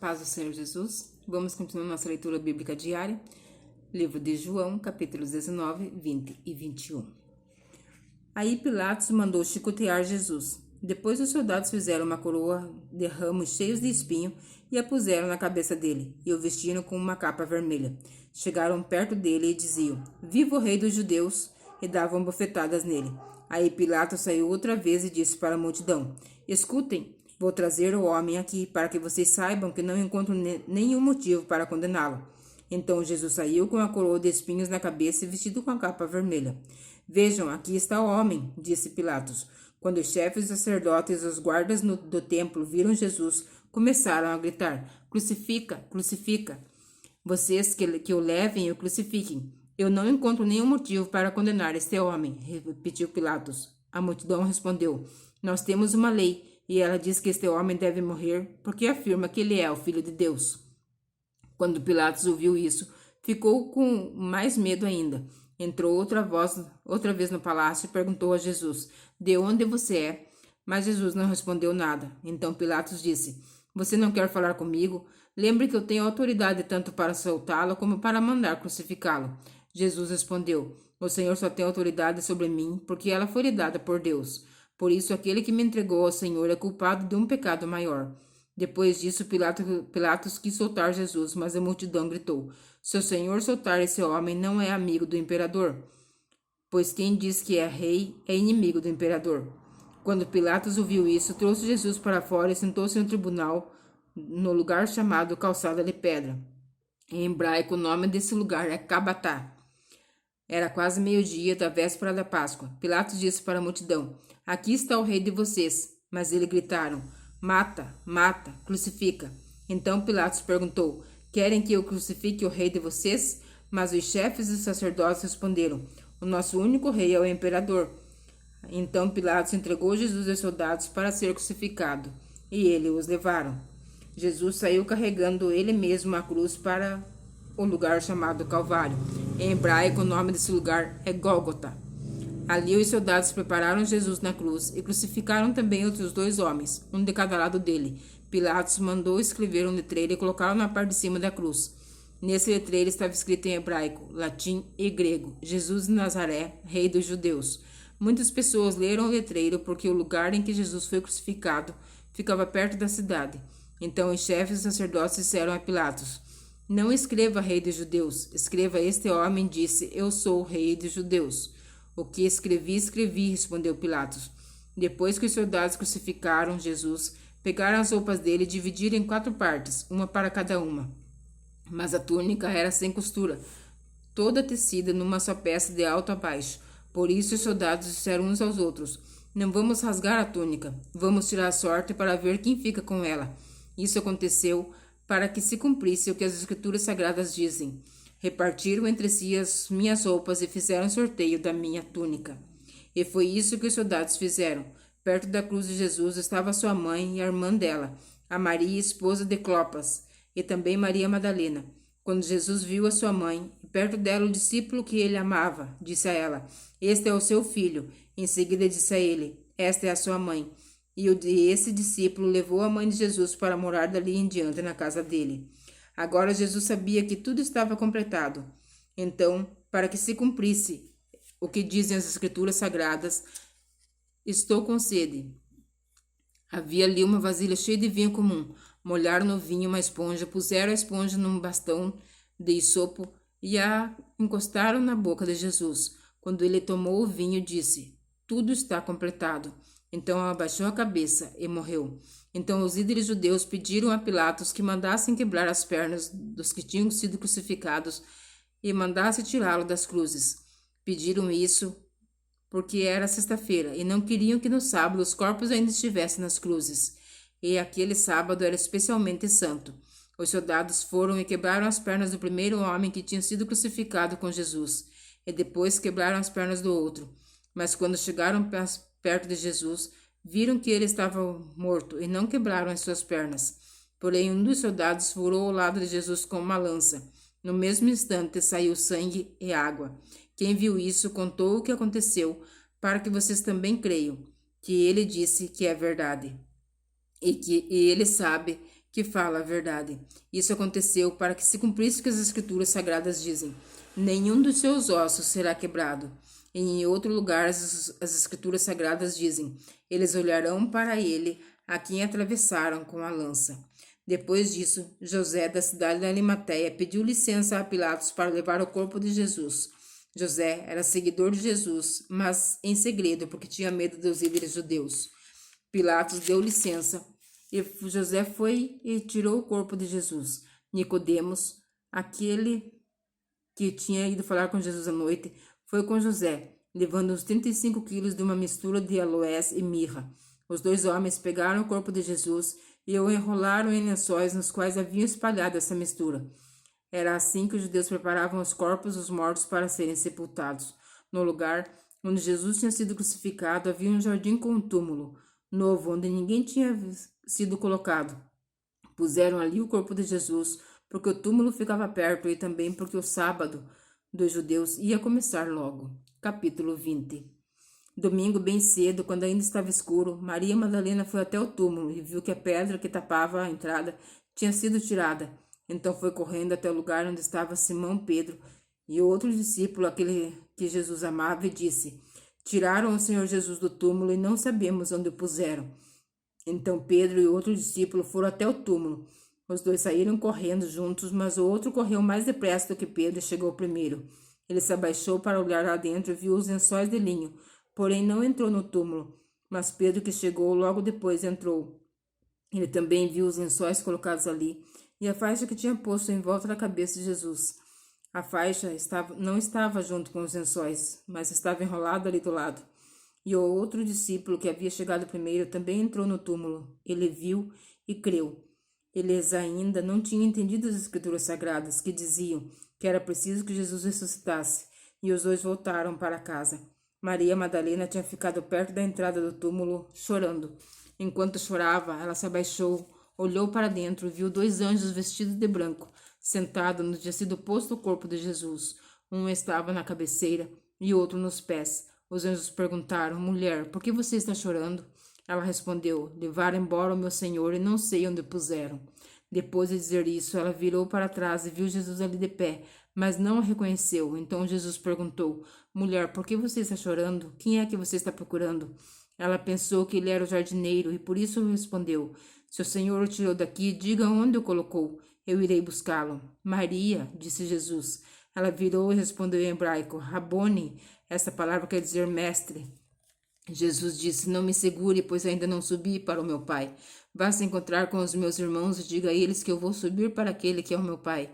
Paz do Senhor Jesus. Vamos continuar nossa leitura bíblica diária. Livro de João, capítulos 19, 20 e 21. Aí Pilatos mandou chicotear Jesus. Depois os soldados fizeram uma coroa de ramos cheios de espinho e a puseram na cabeça dele, e o vestiram com uma capa vermelha. Chegaram perto dele e diziam: Viva o rei dos judeus! E davam bofetadas nele. Aí Pilatos saiu outra vez e disse para a multidão: Escutem, vou trazer o homem aqui para que vocês saibam que não encontro nenhum motivo para condená-lo. Então Jesus saiu com a coroa de espinhos na cabeça e vestido com a capa vermelha. Vejam, aqui está o homem, disse Pilatos. Quando os chefes sacerdotes e os guardas do templo viram Jesus, começaram a gritar: Crucifica, crucifica! Vocês que o levem e o crucifiquem. Eu não encontro nenhum motivo para condenar este homem, repetiu Pilatos. A multidão respondeu: Nós temos uma lei, e ela diz que este homem deve morrer porque afirma que ele é o Filho de Deus. Quando Pilatos ouviu isso, ficou com mais medo ainda. Entrou outra vez no palácio e perguntou a Jesus: De onde você é? Mas Jesus não respondeu nada. Então Pilatos disse: Você não quer falar comigo? Lembre que eu tenho autoridade tanto para soltá-lo como para mandar crucificá-lo. Jesus respondeu: O Senhor só tem autoridade sobre mim porque ela foi lhe dada por Deus. Por isso aquele que me entregou ao Senhor é culpado de um pecado maior. Depois disso, Pilatos quis soltar Jesus, mas a multidão gritou: Se o Senhor soltar esse homem, não é amigo do imperador, pois quem diz que é rei é inimigo do imperador. Quando Pilatos ouviu isso, trouxe Jesus para fora e sentou-se no tribunal, no lugar chamado Calçada de Pedra. Em hebraico, o nome desse lugar é Gabatá. Era quase meio-dia da véspera da Páscoa. Pilatos disse para a multidão: Aqui está o rei de vocês. Mas eles gritaram: Mata, mata, crucifica. Então Pilatos perguntou: Querem que eu crucifique o rei de vocês? Mas os chefes e os sacerdotes responderam: O nosso único rei é o imperador. Então Pilatos entregou Jesus aos soldados para ser crucificado, e eles os levaram. Jesus saiu carregando ele mesmo a cruz para o lugar chamado Calvário. Em hebraico, o nome desse lugar é Gólgota. Ali os soldados prepararam Jesus na cruz e crucificaram também outros 2 homens, um de cada lado dele. Pilatos mandou escrever um letreiro e colocá-lo na parte de cima da cruz. Nesse letreiro estava escrito em hebraico, latim e grego: Jesus de Nazaré, rei dos judeus. Muitas pessoas leram o letreiro porque o lugar em que Jesus foi crucificado ficava perto da cidade. Então os chefes e sacerdotes disseram a Pilatos: Não escreva rei dos judeus, escreva este homem disse: Eu sou o rei dos judeus. O que escrevi, escrevi, respondeu Pilatos. Depois que os soldados crucificaram Jesus, pegaram as roupas dele e dividiram em 4 partes, uma para cada uma. Mas a túnica era sem costura, toda tecida numa só peça de alto a baixo. Por isso os soldados disseram uns aos outros: Não vamos rasgar a túnica, vamos tirar a sorte para ver quem fica com ela. Isso aconteceu para que se cumprisse o que as Escrituras Sagradas dizem: Repartiram entre si as minhas roupas e fizeram sorteio da minha túnica. E foi isso que os soldados fizeram. Perto da cruz de Jesus estava sua mãe e a irmã dela, a Maria, esposa de Clopas, e também Maria Madalena. Quando Jesus viu a sua mãe, e perto dela o discípulo que ele amava, disse a ela: Este é o seu filho. Em seguida disse a ele: Esta é a sua mãe. E esse discípulo levou a mãe de Jesus para morar dali em diante na casa dele. Agora Jesus sabia que tudo estava completado. Então, para que se cumprisse o que dizem as Escrituras Sagradas: Estou com sede. Havia ali uma vasilha cheia de vinho comum. Molharam no vinho uma esponja, puseram a esponja num bastão de isopo e a encostaram na boca de Jesus. Quando ele tomou o vinho, disse: Tudo está completado. Então abaixou a cabeça e morreu. Então os líderes judeus pediram a Pilatos que mandassem quebrar as pernas dos que tinham sido crucificados e mandasse tirá-lo das cruzes. Pediram isso porque era sexta-feira e não queriam que no sábado os corpos ainda estivessem nas cruzes. E aquele sábado era especialmente santo. Os soldados foram e quebraram as pernas do primeiro homem que tinha sido crucificado com Jesus, e depois quebraram as pernas do outro. Mas quando chegaram perto de Jesus, viram que ele estava morto e não quebraram as suas pernas. Porém, um dos soldados furou ao lado de Jesus com uma lança. No mesmo instante, saiu sangue e água. Quem viu isso contou o que aconteceu, para que vocês também creiam que ele disse que é verdade. E ele sabe que fala a verdade. Isso aconteceu para que se cumprisse o que as Escrituras Sagradas dizem: nenhum dos seus ossos será quebrado. E em outro lugar, as Escrituras Sagradas dizem: eles olharão para ele, a quem atravessaram com a lança. Depois disso, José, da cidade da Arimateia, pediu licença a Pilatos para levar o corpo de Jesus. José era seguidor de Jesus, mas em segredo, porque tinha medo dos líderes judeus. Pilatos deu licença e José foi e tirou o corpo de Jesus. Nicodemos, aquele que tinha ido falar com Jesus à noite, foi com José, levando uns 35 quilos de uma mistura de aloés e mirra. Os dois homens pegaram o corpo de Jesus e o enrolaram em lençóis nos quais haviam espalhado essa mistura. Era assim que os judeus preparavam os corpos dos mortos para serem sepultados. No lugar onde Jesus tinha sido crucificado havia um jardim com um túmulo novo, onde ninguém tinha sido colocado. Puseram ali o corpo de Jesus, porque o túmulo ficava perto e também porque o sábado dos judeus ia começar logo. Capítulo 20. Domingo, bem cedo, quando ainda estava escuro, Maria Madalena foi até o túmulo e viu que a pedra que tapava a entrada tinha sido tirada. Então foi correndo até o lugar onde estava Simão Pedro e o outro discípulo, aquele que Jesus amava, e disse: tiraram o Senhor Jesus do túmulo e não sabemos onde o puseram. Então Pedro e o outro discípulo foram até o túmulo. Os dois saíram correndo juntos, mas o outro correu mais depressa do que Pedro e chegou primeiro. Ele se abaixou para olhar lá dentro e viu os lençóis de linho, porém não entrou no túmulo. Mas Pedro, que chegou logo depois, entrou. Ele também viu os lençóis colocados ali e a faixa que tinha posto em volta da cabeça de Jesus. A faixa não estava junto com os lençóis, mas estava enrolada ali do lado. E o outro discípulo, que havia chegado primeiro, também entrou no túmulo. Ele viu e creu. Eles ainda não tinham entendido as Escrituras Sagradas, que diziam que era preciso que Jesus ressuscitasse, e os dois voltaram para casa. Maria Madalena tinha ficado perto da entrada do túmulo, chorando. Enquanto chorava, ela se abaixou, olhou para dentro e viu dois anjos vestidos de branco, sentados onde tinha sido posto o corpo de Jesus. Um estava na cabeceira e outro nos pés. Os anjos perguntaram: mulher, por que você está chorando? Ela respondeu: levaram embora o meu Senhor e não sei onde o puseram. Depois de dizer isso, ela virou para trás e viu Jesus ali de pé, mas não o reconheceu. Então Jesus perguntou: mulher, por que você está chorando? Quem é que você está procurando? Ela pensou que ele era o jardineiro e por isso respondeu: se o Senhor o tirou daqui, diga onde o colocou. Eu irei buscá-lo. Maria, disse Jesus. Ela virou e respondeu em hebraico: Rabone. Essa palavra quer dizer mestre. Jesus disse: não me segure, pois ainda não subi para o meu Pai. Vá se encontrar com os meus irmãos e diga a eles que eu vou subir para aquele que é o meu Pai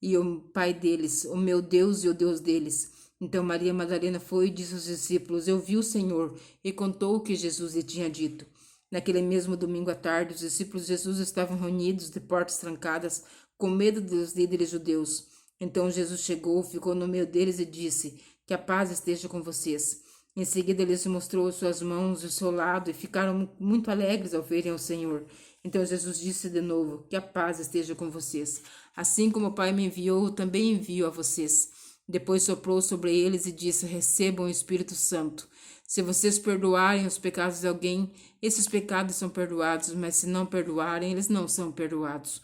e o Pai deles, o meu Deus e o Deus deles. Então Maria Madalena foi e disse aos discípulos: eu vi o Senhor, e contou o que Jesus lhe tinha dito. Naquele mesmo domingo à tarde, os discípulos de Jesus estavam reunidos de portas trancadas, com medo dos líderes judeus. Então Jesus chegou, ficou no meio deles e disse: que a paz esteja com vocês. Em seguida, ele lhes mostrou suas mãos e o seu lado e ficaram muito alegres ao verem o Senhor. Então Jesus disse de novo: que a paz esteja com vocês. Assim como o Pai me enviou, eu também envio a vocês. Depois soprou sobre eles e disse: recebam o Espírito Santo. Se vocês perdoarem os pecados de alguém, esses pecados são perdoados, mas se não perdoarem, eles não são perdoados.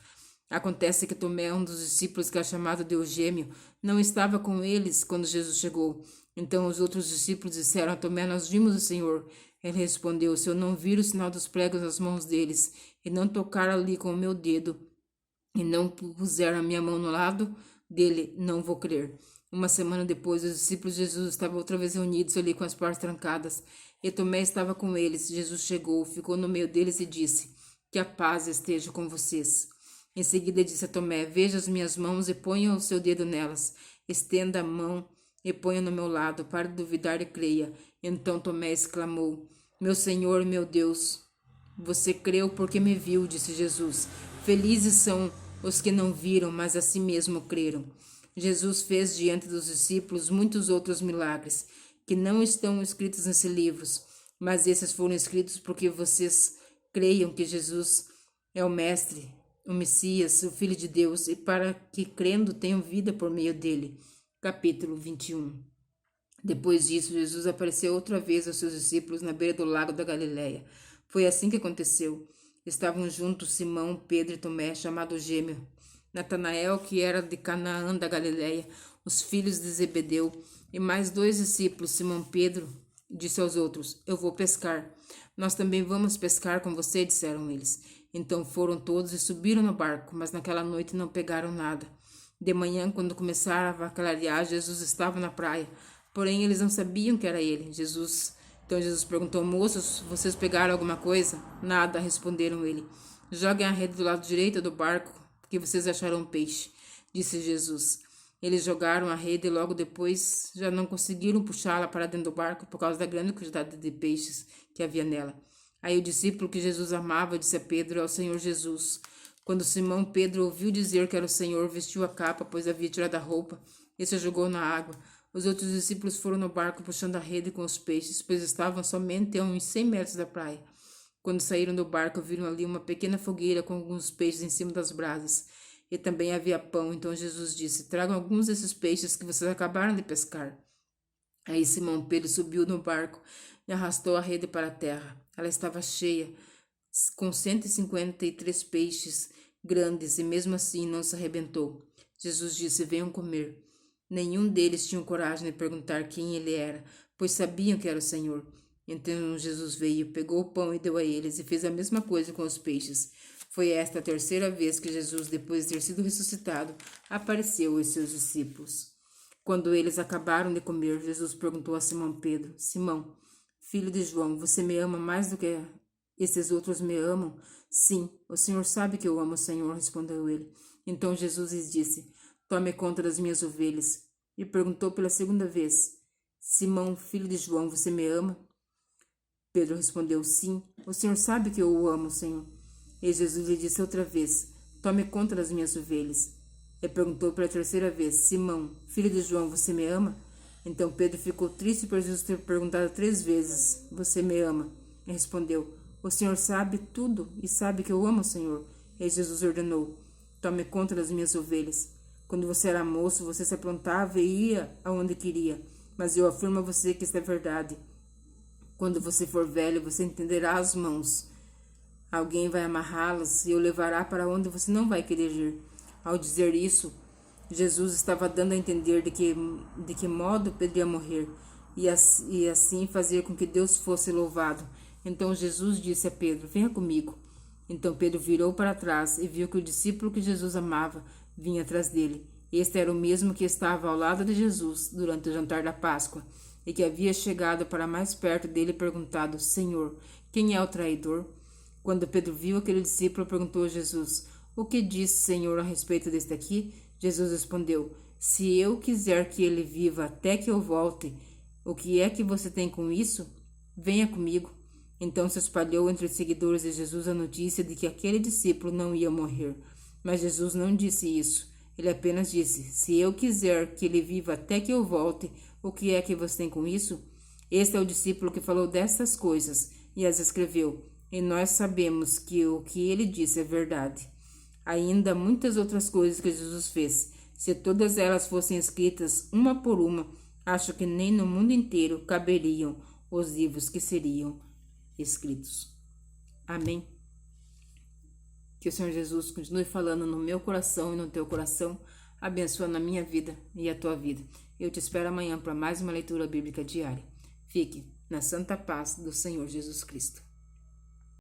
Acontece que Tomé, um dos discípulos que é chamado de o Gêmeo, não estava com eles quando Jesus chegou. Então os outros discípulos disseram a Tomé: nós vimos o Senhor. Ele respondeu: se eu não vir o sinal dos pregos nas mãos deles, e não tocar ali com o meu dedo, e não puser a minha mão no lado dele, não vou crer. Uma semana depois, os discípulos de Jesus estavam outra vez reunidos ali com as portas trancadas, e Tomé estava com eles. Jesus chegou, ficou no meio deles e disse: que a paz esteja com vocês. Em seguida disse a Tomé: veja as minhas mãos e ponha o seu dedo nelas. Estenda a mão e ponha no meu lado. Pare de duvidar e creia. Então Tomé exclamou: meu Senhor, meu Deus. Você creu porque me viu, disse Jesus. Felizes são os que não viram, mas a si mesmo creram. Jesus fez diante dos discípulos muitos outros milagres, que não estão escritos nesses livros, mas esses foram escritos porque vocês creiam que Jesus é o Mestre, o Messias, o Filho de Deus, e para que, crendo, tenham vida por meio dele. Capítulo 21. Depois disso, Jesus apareceu outra vez aos seus discípulos na beira do lago da Galileia. Foi assim que aconteceu. Estavam juntos Simão, Pedro e Tomé, chamado Gêmeo, Natanael, que era de Canaã da Galileia, os filhos de Zebedeu, e mais 2 discípulos. Simão Pedro disse aos outros: Eu vou pescar. Nós também vamos pescar com você, disseram eles. Então foram todos e subiram no barco, mas naquela noite não pegaram nada. De manhã, quando começaram a clarear, Jesus estava na praia, porém eles não sabiam que era ele. Então Jesus perguntou: Moços, vocês pegaram alguma coisa? Nada, responderam ele. Joguem a rede do lado direito do barco, porque vocês acharão peixe, disse Jesus. Eles jogaram a rede e logo depois já não conseguiram puxá-la para dentro do barco por causa da grande quantidade de peixes que havia nela. Aí o discípulo que Jesus amava disse a Pedro: É o Senhor Jesus. Quando Simão Pedro ouviu dizer que era o Senhor, vestiu a capa, pois havia tirado a roupa, e se jogou na água. Os outros discípulos foram no barco puxando a rede com os peixes, pois estavam somente a uns 100 metros da praia. Quando saíram do barco, viram ali uma pequena fogueira com alguns peixes em cima das brasas. E também havia pão. Então Jesus disse: Tragam alguns desses peixes que vocês acabaram de pescar. Aí Simão Pedro subiu no barco e arrastou a rede para a terra. Ela estava cheia, com 153 peixes grandes, e mesmo assim não se arrebentou. Jesus disse: Venham comer. Nenhum deles tinha coragem de perguntar quem ele era, pois sabiam que era o Senhor. Então Jesus veio, pegou o pão e deu a eles, e fez a mesma coisa com os peixes. Foi esta a terceira vez que Jesus, depois de ter sido ressuscitado, apareceu aos seus discípulos. Quando eles acabaram de comer, Jesus perguntou a Simão Pedro: Simão, filho de João, você me ama mais do que esses outros me amam? Sim, o Senhor sabe que eu amo o Senhor, respondeu ele. Então Jesus lhes disse: Tome conta das minhas ovelhas. E perguntou pela segunda vez: Simão, filho de João, você me ama? Pedro respondeu: Sim, o Senhor sabe que eu o amo, Senhor. E Jesus lhe disse outra vez: Tome conta das minhas ovelhas. E perguntou pela terceira vez: Simão, filho de João, você me ama? Então Pedro ficou triste por Jesus ter perguntado 3 vezes: Você me ama? E respondeu: O Senhor sabe tudo e sabe que eu amo o Senhor. E Jesus ordenou: Tome conta das minhas ovelhas. Quando você era moço, você se aprontava e ia aonde queria. Mas eu afirmo a você que isto é verdade. Quando você for velho, você entenderá as mãos. Alguém vai amarrá-las e o levará para onde você não vai querer ir. Ao dizer isso, Jesus estava dando a entender de que modo Pedro ia morrer e assim fazer com que Deus fosse louvado. Então Jesus disse a Pedro: Venha comigo. Então Pedro virou para trás e viu que o discípulo que Jesus amava vinha atrás dele. Este era o mesmo que estava ao lado de Jesus durante o jantar da Páscoa e que havia chegado para mais perto dele e perguntado: Senhor, quem é o traidor? Quando Pedro viu aquele discípulo, perguntou a Jesus: O que diz, Senhor, a respeito deste aqui? Jesus respondeu: Se eu quiser que ele viva até que eu volte, o que é que você tem com isso? Venha comigo. Então se espalhou entre os seguidores de Jesus a notícia de que aquele discípulo não ia morrer. Mas Jesus não disse isso. Ele apenas disse: Se eu quiser que ele viva até que eu volte, o que é que você tem com isso? Este é o discípulo que falou destas coisas e as escreveu. E nós sabemos que o que ele disse é verdade. Ainda muitas outras coisas que Jesus fez. Se todas elas fossem escritas uma por uma, acho que nem no mundo inteiro caberiam os livros que seriam escritos. Amém? Que o Senhor Jesus continue falando no meu coração e no teu coração, abençoando a minha vida e a tua vida. Eu te espero amanhã para mais uma leitura bíblica diária. Fique na santa paz do Senhor Jesus Cristo.